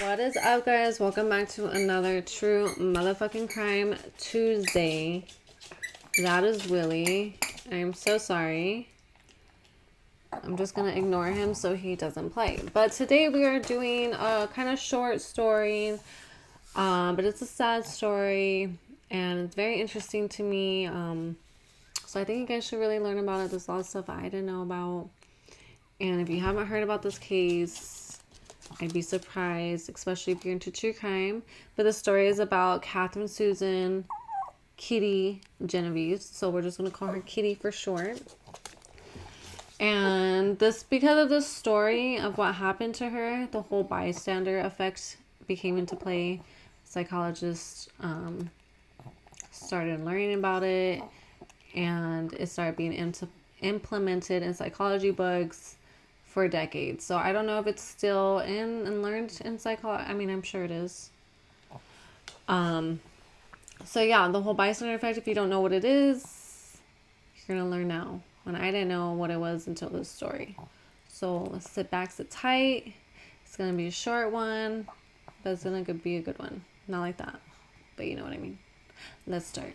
What is up, guys? Welcome back to another True Motherfucking Crime Tuesday. That is Willie. I'm so sorry. I'm just gonna ignore him so he doesn't play. But today we are doing a kind of short story, but it's a sad story and it's very interesting to me. So I think you guys should really learn about it. There's a lot of stuff I didn't know about. And if you haven't heard about this case, I'd be surprised, especially if you're into true crime. But the story is about Catherine Susan Kitty Genovese. So we're just going to call her Kitty for short. And this, because of this story of what happened to her, the whole bystander effect became into play. Psychologists started learning about it, and it started being implemented in psychology books for decades. So I don't know if it's still in and learned in psychology. I mean, I'm sure it is. So yeah, the whole bystander effect, if you don't know what it is, you're gonna learn now. And I didn't know what it was until this story. So let's sit back, sit tight. It's gonna be a short one, but it's gonna be a good one. Not like that, but you know what I mean. Let's start.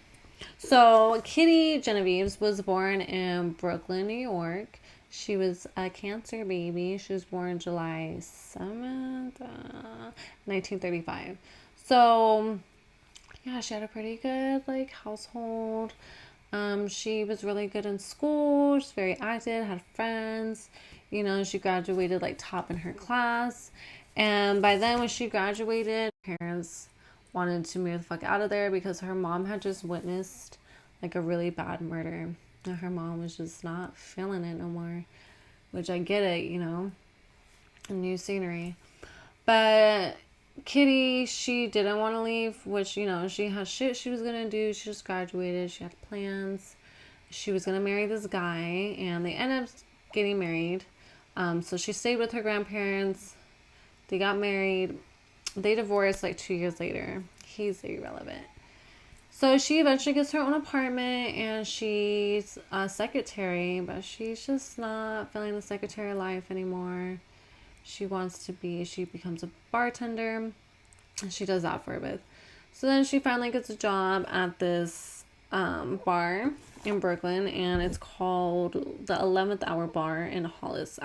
So Kitty Genovese was born in Brooklyn, New York. She was a cancer baby. She was born July 7th, 1935. So, yeah, she had a pretty good, household. She was really good in school. She's very active, had friends. You know, she graduated, top in her class. And by then, when she graduated, parents wanted to move the fuck out of there because her mom had just witnessed, a really bad murder. And her mom was just not feeling it no more. Which I get it, new scenery. But Kitty, she didn't want to leave, which, she had shit she was going to do. She just graduated. She had plans. She was going to marry this guy, and they ended up getting married. So she stayed with her grandparents. They got married. They divorced 2 years later. He's irrelevant. So she eventually gets her own apartment, and she's a secretary, but she's just not feeling the secretary life anymore. She becomes a bartender, and she does that for a bit. So then she finally gets a job at this bar in Brooklyn, and it's called the 11th Hour Bar in Hollis,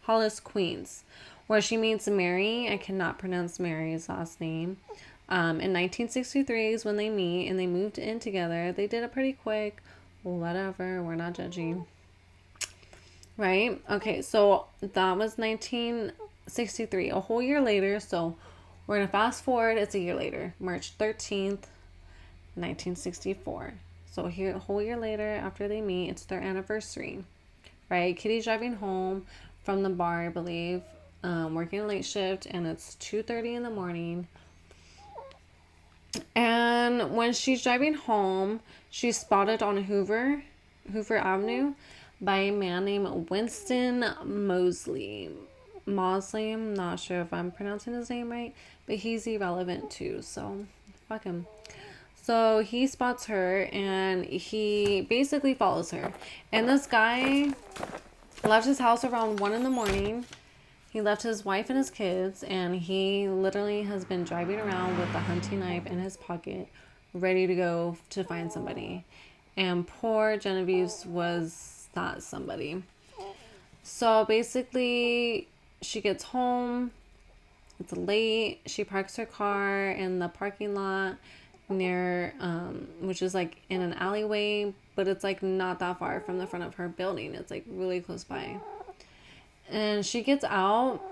Hollis, Queens, where she meets Mary. I cannot pronounce Mary's last name. In 1963 is when they meet, and they moved in together. They did it pretty quick. Whatever, we're not judging. Right? Okay, so that was 1963, a whole year later. So we're going to fast forward. It's a year later, March 13th, 1964. So here, a whole year later after they meet, it's their anniversary. Right? Kitty's driving home from the bar, I believe, working a late shift, and it's 2:30 in the morning. And when she's driving home, she's spotted on Hoover Avenue by a man named Winston Mosley. I'm not sure if I'm pronouncing his name right, but he's irrelevant too, so fuck him. So he spots her, and he basically follows her. And this guy left his house around 1 in the morning. He left his wife and his kids, and he literally has been driving around with a hunting knife in his pocket, ready to go to find somebody. And poor Genovese was that somebody. So basically, she gets home. It's late. She parks her car in the parking lot near, which is in an alleyway, but it's not that far from the front of her building. It's really close by. And she gets out,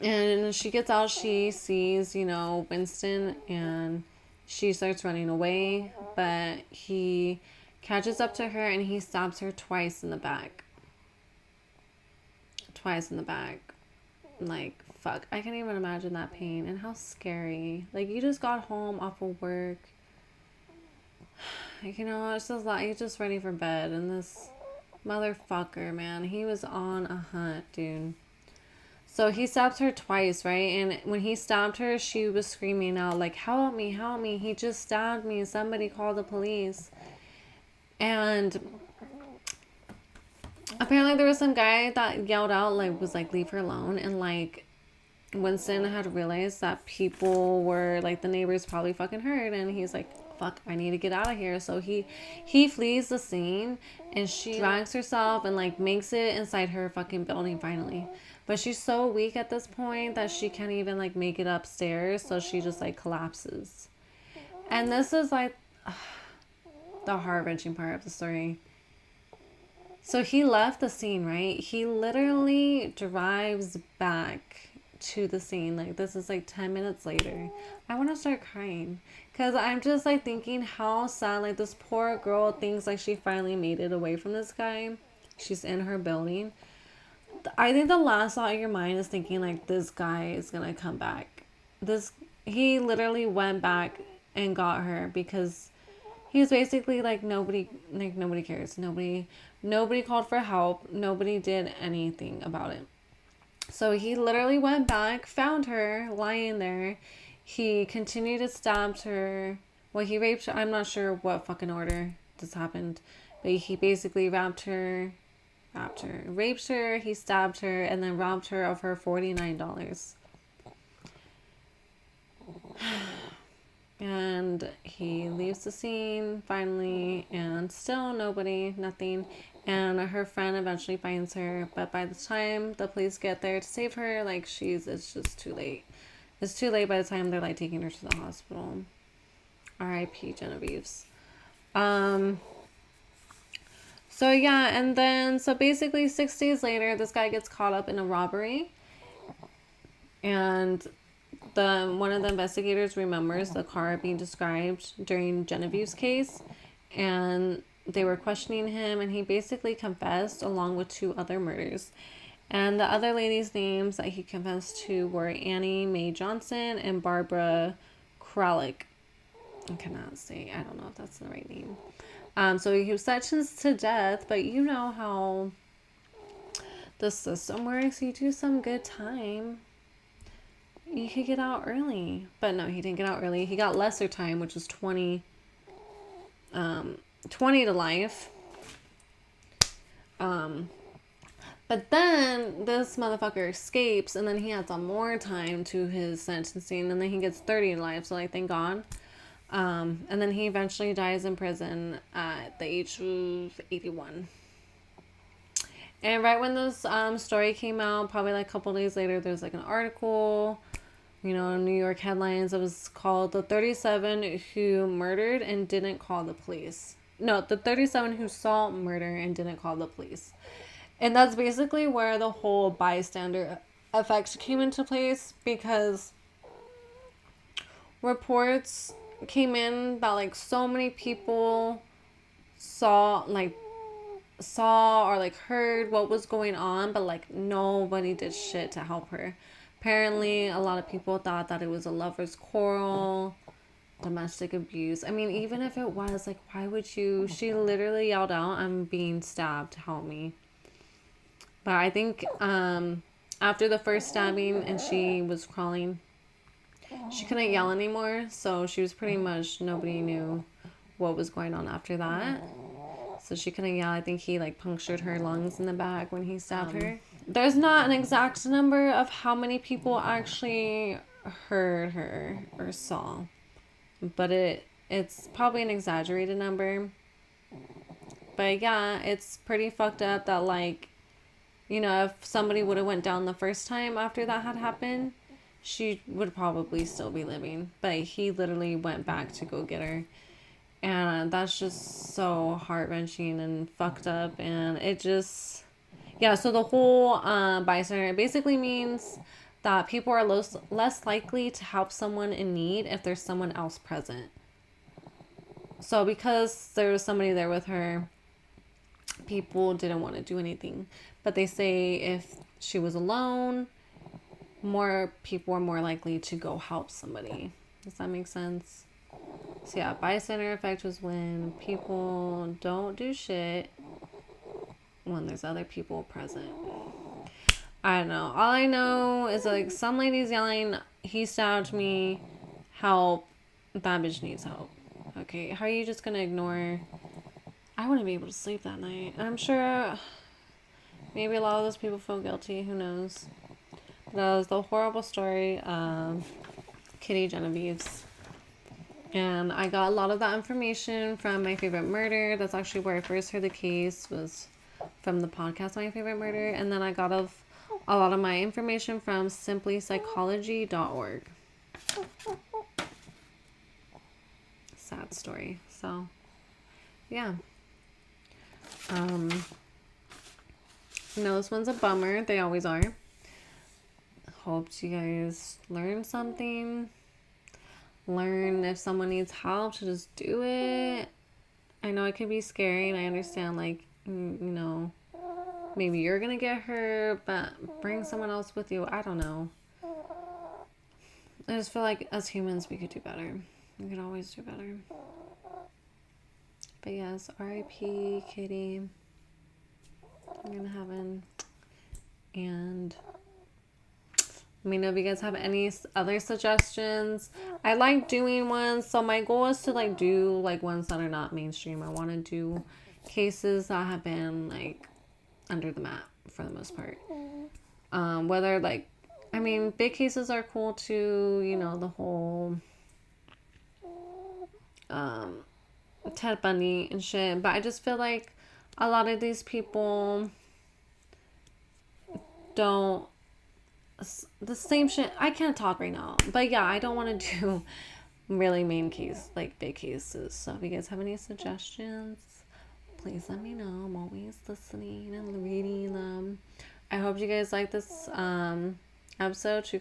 she sees, Winston, and she starts running away, but he catches up to her, and he stabs her twice in the back. Fuck, I can't even imagine that pain, and how scary. You just got home off of work. It's just a lot. You're just ready for bed, and this motherfucker, man, he was on a hunt, dude. So he stabs her twice, right? And when he stabbed her, she was screaming out, help me, help me. He just stabbed me. Somebody call the police. And apparently there was some guy that yelled out, was leave her alone. And, Winston had realized that people were like, the neighbors probably fucking heard, and he's like, fuck, I need to get out of here. So he flees the scene, and she drags herself and like makes it inside her fucking building finally. But she's so weak at this point that she can't even like make it upstairs, so she just like collapses. And this is like the heart-wrenching part of the story. So he left the scene, right? He literally drives back to the scene. Like, this is like 10 minutes later. I want to start crying. Because I'm just like thinking how sad. Like, this poor girl thinks like she finally made it away from this guy. She's in her building. I think the last thought in your mind is thinking like, this guy is going to come back. He literally went back and got her because he was basically like, nobody cares. Nobody called for help. Nobody did anything about it. So he literally went back, found her lying there. He continued to stab her. Well, he raped her. I'm not sure what fucking order this happened, but he basically raped her, raped her, he stabbed her, and then robbed her of her $49. And he leaves the scene finally, and still nothing. And her friend eventually finds her, but by the time the police get there to save her, like, it's just too late. It's too late by the time they're like taking her to the hospital. R.I.P. Genovese. So yeah, and then so basically 6 days later, this guy gets caught up in a robbery, and one of the investigators remembers the car being described during Genevieve's case, and they were questioning him, and he basically confessed along with 2 other murders. And the other ladies' names that he confessed to were Annie Mae Johnson and Barbara Kralik. I cannot say, I don't know if that's the right name. So he was sentenced to death, but you know how the system works. You do some good time, you could get out early. But no, he didn't get out early. He got lesser time, which was 20 to life. But then this motherfucker escapes, and then he had some more time to his sentencing, and then he gets 30 to life, so like, thank God. And then he eventually dies in prison at the age of 81. And right when this story came out, probably like a couple days later, there's like an article, you know, New York headlines. It was called The 37 Who Murdered and Didn't Call the Police. No, The 37 Who Saw Murder and Didn't Call the Police. And that's basically where the whole bystander effect came into place, because reports came in that like so many people saw or like heard what was going on, but like nobody did shit to help her. Apparently a lot of people thought that it was a lover's quarrel, domestic abuse. I mean, even if it was, like, why would you? She literally yelled out, "I'm being stabbed, help me." But I think after the first stabbing and she was crawling, she couldn't yell anymore, so she was pretty much, nobody knew what was going on after that. So she couldn't yell. I think he like punctured her lungs in the back when he stabbed her. There's not an exact number of how many people actually heard her or saw, but it's probably an exaggerated number. But yeah, it's pretty fucked up that, like, you know, if somebody would have went down the first time after that had happened, she would probably still be living. But he literally went back to go get her. And that's just so heart-wrenching and fucked up. And it just... Yeah, so the whole bystander, it basically means that people are less likely to help someone in need if there's someone else present. So because there was somebody there with her, people didn't want to do anything. But they say if she was alone, more people are more likely to go help somebody. Does that make sense? So yeah, bystander effect was when people don't do shit when there's other people present. I don't know. All I know is like some lady's yelling, "He stabbed me, help, that bitch needs help." Okay, how are you just gonna ignore? I wouldn't be able to sleep that night. I'm sure maybe a lot of those people feel guilty, who knows. That was the horrible story of Kitty Genovese. And I got a lot of that information from My Favorite Murder. That's actually where I first heard the case, was from the podcast My Favorite Murder. And then I got a lot of my information from simplypsychology.org. Sad story. So, yeah. No, this one's a bummer. They always are. Hope you guys learn something. Learn if someone needs help to just do it. I know it can be scary, and I understand, like, maybe you're gonna get hurt, but bring someone else with you. I don't know. I just feel like as humans we could do better. We could always do better. But yes, R.I.P. Kitty. I'm in heaven. And let me know if you guys have any other suggestions. I like doing ones, so my goal is to like do like ones that are not mainstream. I want to do cases that have been like under the map for the most part. Whether like, I mean, big cases are cool too. You know, the whole Ted Bundy and shit. But I just feel like a lot of these people don't. The same shit. I can't talk right now, but yeah, I don't want to do really main case, like big cases. So if you guys have any suggestions, please let me know. I'm always listening and reading them. I hope you guys like this episode, True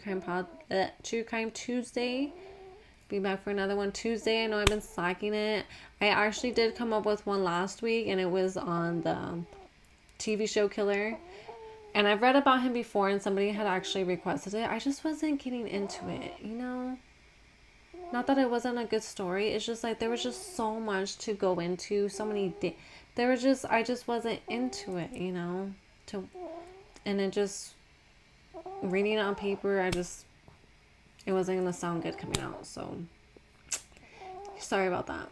Crime Tuesday. Be back for another one Tuesday. I know I've been slacking it. I actually did come up with one last week, and it was on the TV show Killer. And I've read about him before, and somebody had actually requested it. I just wasn't getting into it, you know? Not that it wasn't a good story. It's just like there was just so much to go into. So many... I just wasn't into it, you know? And it just... Reading it on paper, it wasn't going to sound good coming out. So, sorry about that.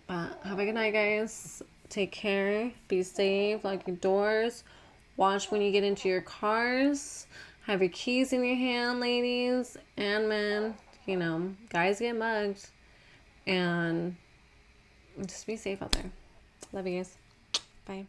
But have a good night, guys. Take care. Be safe. Lock your doors. Watch when you get into your cars. Have your keys in your hand, ladies and men. You know, guys get mugged. And just be safe out there. Love you guys. Bye.